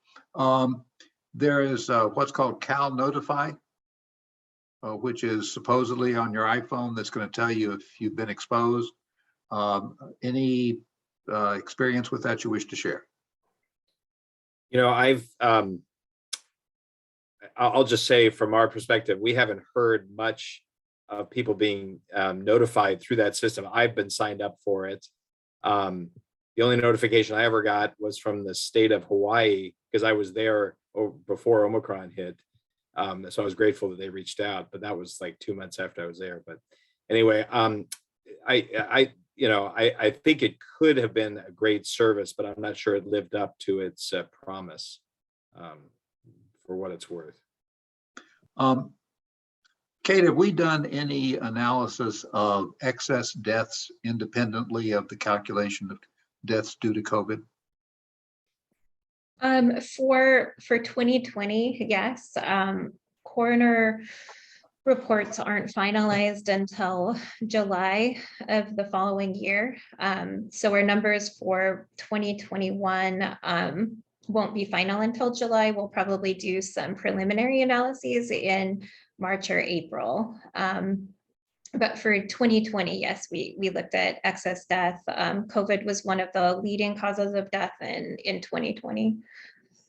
There is what's called Cal Notify, which is supposedly on your iPhone that's going to tell you if you've been exposed. Any experience with that you wish to share? You know, I'll just say from our perspective, we haven't heard much of people being notified through that system. I've been signed up for it. The only notification I ever got was from the state of Hawaii because I was there before Omicron hit. So I was grateful that they reached out, but that was like 2 months after I was there. But anyway, I think it could have been a great service, but I'm not sure it lived up to its promise for what it's worth. Kate, have we done any analysis of excess deaths independently of the calculation of deaths due to COVID? For 2020, yes. Coroner reports aren't finalized until July of the following year. So our numbers for 2021 won't be final until July. We'll probably do some preliminary analyses in March or April. But for 2020, yes, we looked at excess death. COVID was one of the leading causes of death in 2020.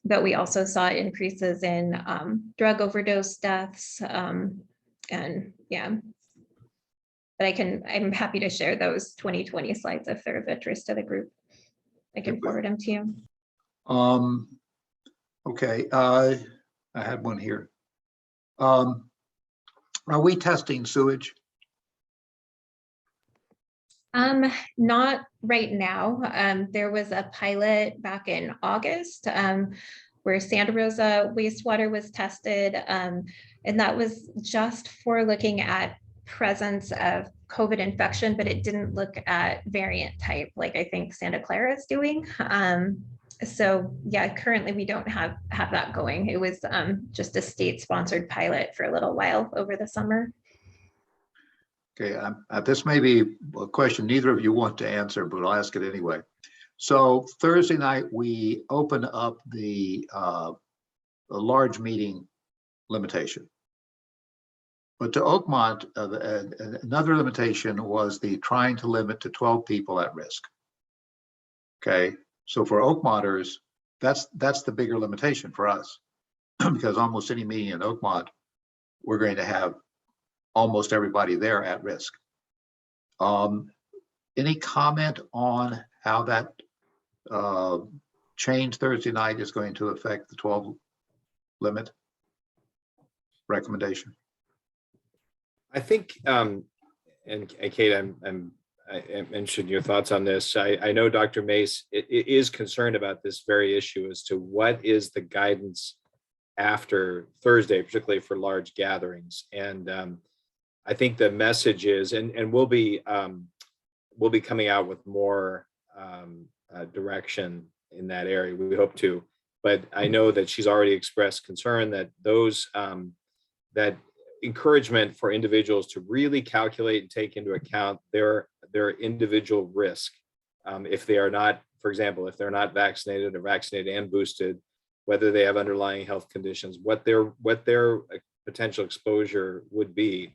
But we also saw increases in drug overdose deaths. And yeah, but I'm happy to share those 2020 slides if they're of interest to the group. I can forward them to you. Okay, I had one here. Are we testing sewage? Not right now. There was a pilot back in August where Santa Rosa wastewater was tested. And that was just for looking at presence of COVID infection, but it didn't look at variant type like I think Santa Clara is doing. So yeah, currently we don't have that going. It was just a state-sponsored pilot for a little while over the summer. Okay, this may be a question neither of you want to answer, but I'll ask it anyway. So Thursday night, we open up the large meeting limitation. But to Oakmont, another limitation was the trying to limit to 12 people at risk. Okay, so for Oakmonters, that's the bigger limitation for us, because almost any meeting in Oakmont, we're going to have almost everybody there at risk. Any comment on how that change Thursday night is going to affect the 12 limit recommendation? I think, and Kate, I mentioned your thoughts on this. I know Dr. Mace is concerned about this very issue as to what is the guidance after Thursday, particularly for large gatherings. And I think the message is, and we'll be coming out with more direction in that area. We hope to, but I know that she's already expressed concern that those that encouragement for individuals to really calculate and take into account their individual risk. If they are not, for example, if they're not vaccinated or vaccinated and boosted, whether they have underlying health conditions, what their potential exposure would be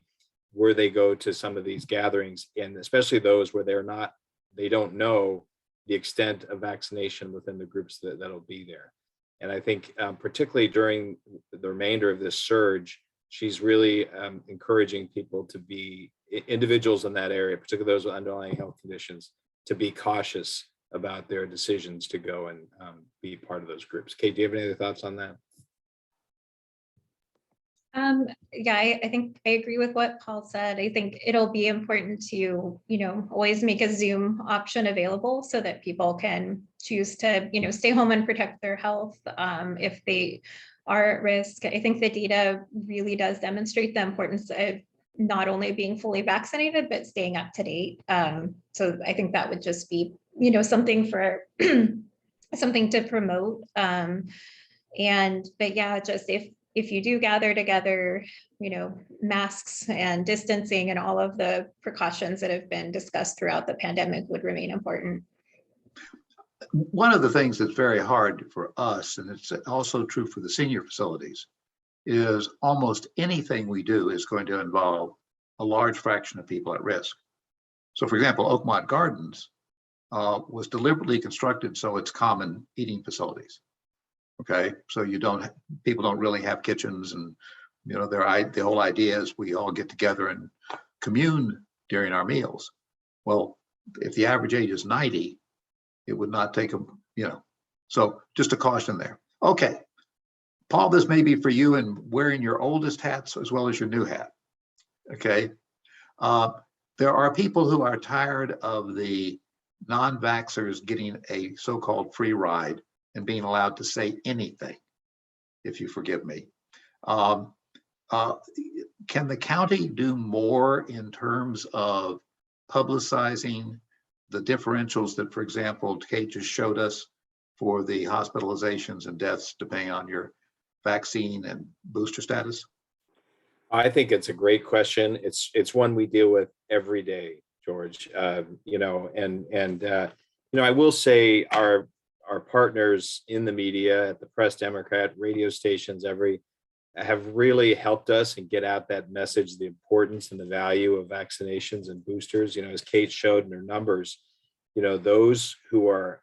where they go to some of these gatherings, and especially those where they don't know the extent of vaccination within the groups that'll be there. And I think particularly during the remainder of this surge, she's really encouraging people to be, individuals in that area, particularly those with underlying health conditions, to be cautious about their decisions to go and be part of those groups. Kate, do you have any other thoughts on that? Yeah, I think I agree with what Paul said. I think it'll be important to, always make a Zoom option available so that people can choose to, stay home and protect their health if they are at risk. I think the data really does demonstrate the importance of not only being fully vaccinated, but staying up to date. So I think that would just be, something for something to promote. But yeah, just if you do gather together, masks and distancing and all of the precautions that have been discussed throughout the pandemic would remain important. One of the things that's very hard for us, and it's also true for the senior facilities, is almost anything we do is going to involve a large fraction of people at risk. So for example, Oakmont Gardens was deliberately constructed so it's common eating facilities. Okay, so people don't really have kitchens, and the whole idea is we all get together and commune during our meals. Well, if the average age is 90, it would not take them, so just a caution there. Okay, Paul, this may be for you and wearing your oldest hats as well as your new hat. Okay, there are people who are tired of the non-vaxxers getting a so-called free ride and being allowed to say anything, if you forgive me. Can the county do more in terms of publicizing the differentials that, for example, Kate just showed us for the hospitalizations and deaths depending on your vaccine and booster status? I think it's a great question. It's one we deal with every day, George. I will say our partners in the media at the Press Democrat, radio stations, have really helped us and get out that message, the importance and the value of vaccinations and boosters. As Kate showed in her numbers, those who are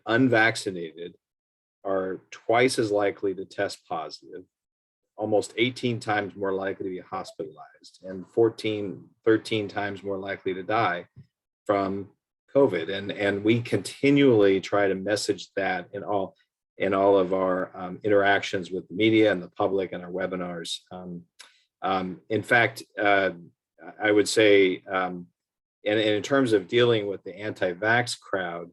unvaccinated are twice as likely to test positive, almost 18 times more likely to be hospitalized, and 13 times more likely to die from COVID. And we continually try to message that in all of our interactions with the media and the public and our webinars. In fact, I would say, and in terms of dealing with the anti-vax crowd,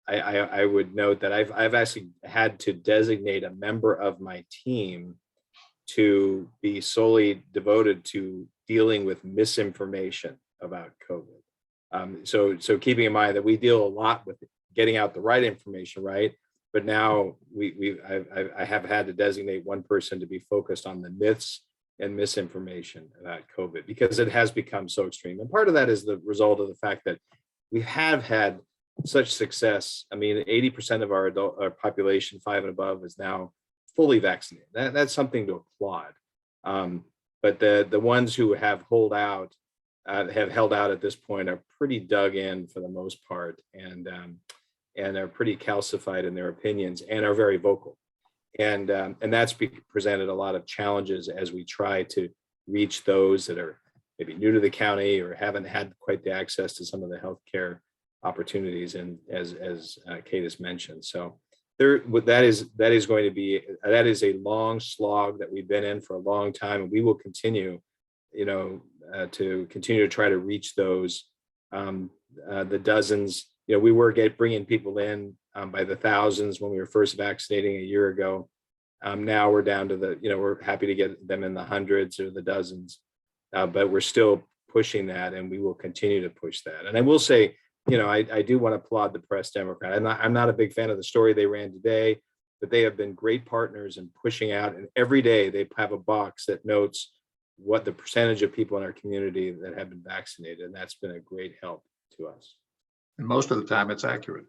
I would note that I've actually had to designate a member of my team to be solely devoted to dealing with misinformation about COVID. So keeping in mind that we deal a lot with getting out the right information, right? But now I have had to designate one person to be focused on the myths and misinformation about COVID, because it has become so extreme. And part of that is the result of the fact that we have had such success. I mean, 80% of our population 5 and above is now fully vaccinated. That's something to applaud. But the ones who have held out at this point are pretty dug in for the most part, and are pretty calcified in their opinions and are very vocal. And that's presented a lot of challenges as we try to reach those that are maybe new to the county or haven't had quite the access to some of the healthcare opportunities, and as Kate has mentioned. So that is a long slog that we've been in for a long time, and we will continue, to continue to try to reach those, the dozens. We were bringing people in by the thousands when we were first vaccinating a year ago. Now we're down to we're happy to get them in the hundreds or the dozens, but we're still pushing that, and we will continue to push that. And I will say, I do want to applaud the Press Democrat. I'm not a big fan of the story they ran today, but they have been great partners in pushing out. And every day they have a box that notes what the percentage of people in our community that have been vaccinated. And that's been a great help to us. And most of the time it's accurate.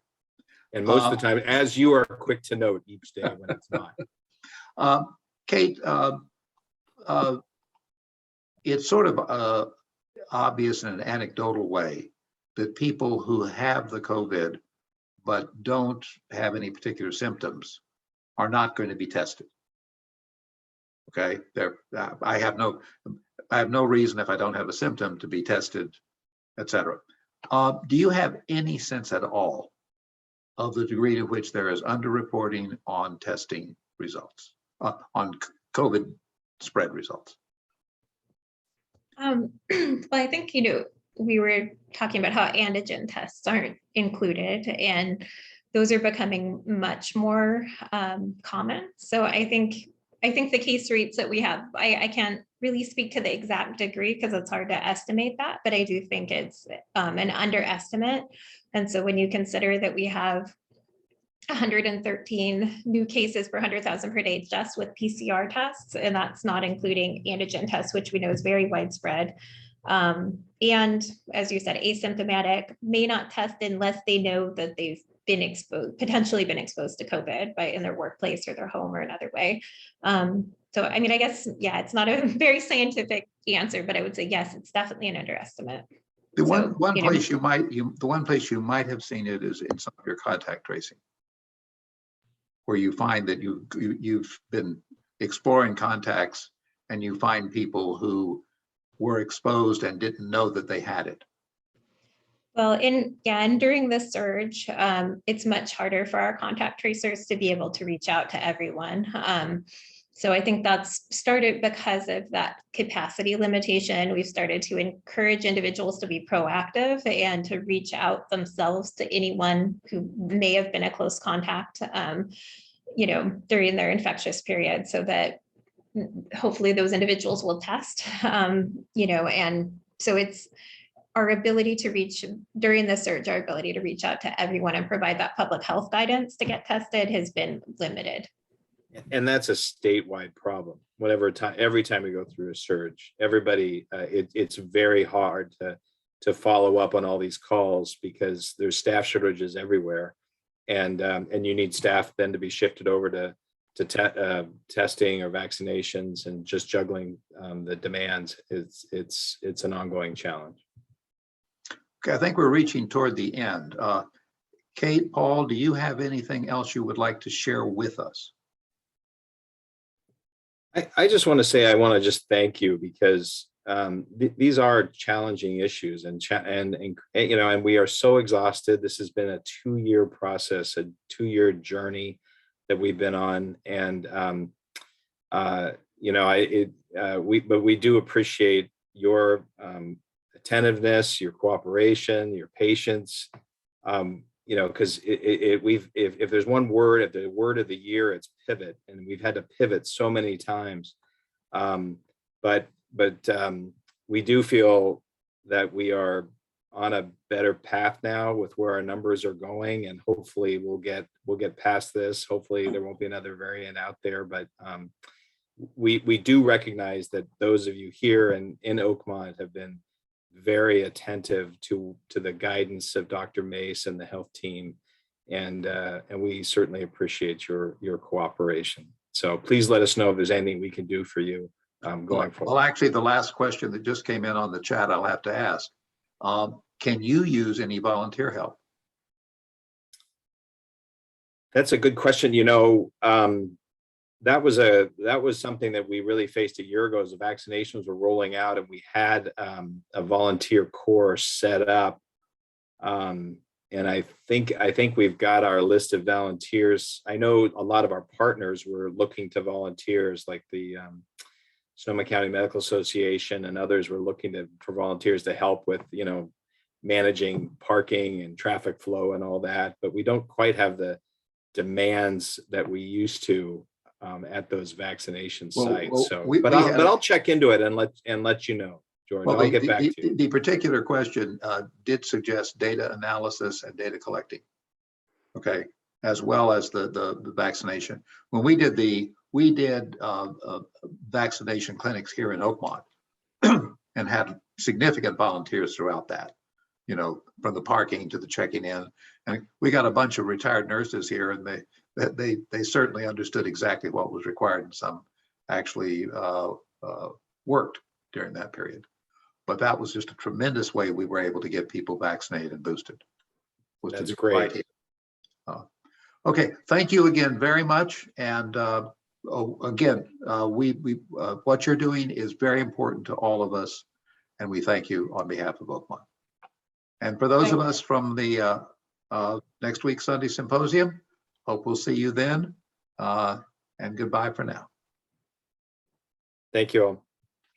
And most of the time, as you are quick to note each day when it's not. Kate, it's sort of obvious in an anecdotal way that people who have the COVID but don't have any particular symptoms are not going to be tested. Okay, I have no reason if I don't have a symptom to be tested, etc. Do you have any sense at all of the degree to which there is underreporting on testing results, on COVID spread results? Well, I think, we were talking about how antigen tests aren't included, and those are becoming much more common. So I think the case rates that we have, I can't really speak to the exact degree because it's hard to estimate that, but I do think it's an underestimate. And so when you consider that we have 113 new cases per 100,000 per day just with PCR tests, and that's not including antigen tests, which we know is very widespread. And as you said, asymptomatic may not test unless they know that they've been potentially been exposed to COVID in their workplace or their home or another way. So, I mean, I guess, yeah, it's not a very scientific answer, but I would say, yes, it's definitely an underestimate. The one place you might have seen it is in some of your contact tracing, where you find that you've been exploring contacts and you find people who were exposed and didn't know that they had it. Well, and during this surge, it's much harder for our contact tracers to be able to reach out to everyone. So I think that's started because of that capacity limitation. We've started to encourage individuals to be proactive and to reach out themselves to anyone who may have been a close contact, during their infectious period, so that hopefully those individuals will test, and so it's our ability to reach during the surge, our ability to reach out to everyone and provide that public health guidance to get tested has been limited. And that's a statewide problem. Every time we go through a surge, everybody, it's very hard to follow up on all these calls because there's staff shortages everywhere, and you need staff then to be shifted over to testing or vaccinations, and just juggling the demands. It's an ongoing challenge. Okay, I think we're reaching toward the end. Kate, Paul, do you have anything else you would like to share with us? I just want to say I want to just thank you, because these are challenging issues, and we are so exhausted. This has been a 2-year process, a 2-year journey that we've been on, and we do appreciate your attentiveness, your cooperation, your patience. Because if there's one word, if the word of the year, it's pivot, and we've had to pivot so many times. But we do feel that we are on a better path now with where our numbers are going, and hopefully we'll get past this. Hopefully there won't be another variant out there, but we do recognize that those of you here in Oakmont have been very attentive to the guidance of Dr. Mace and the health team, and we certainly appreciate your cooperation. So please let us know if there's anything we can do for you going forward. Well, actually, the last question that just came in on the chat, I'll have to ask. Can you use any volunteer help? That's a good question. You know, that was something that we really faced a year ago as the vaccinations were rolling out, and we had a volunteer corps set up. And I think we've got our list of volunteers. I know a lot of our partners were looking to volunteers, like the Sonoma County Medical Association and others were looking for volunteers to help with, you know, managing parking and traffic flow and all that. But we don't quite have the demands that we used to at those vaccination sites. So, but I'll check into it and let you know, Jordan. Well, I'll get back to you. The particular question did suggest data analysis and data collecting, okay, as well as the vaccination. When we did vaccination clinics here in Oakmont and had significant volunteers throughout that, you know, from the parking to the checking in, and we got a bunch of retired nurses here, and they certainly understood exactly what was required, and some actually worked during that period. But that was just a tremendous way we were able to get people vaccinated and boosted. That's great. Right. Okay, thank you again very much. And again, what you're doing is very important to all of us, and we thank you on behalf of Oakmont. And for those of us from the next week's Sunday Symposium, hope we'll see you then. And goodbye for now. Thank you all.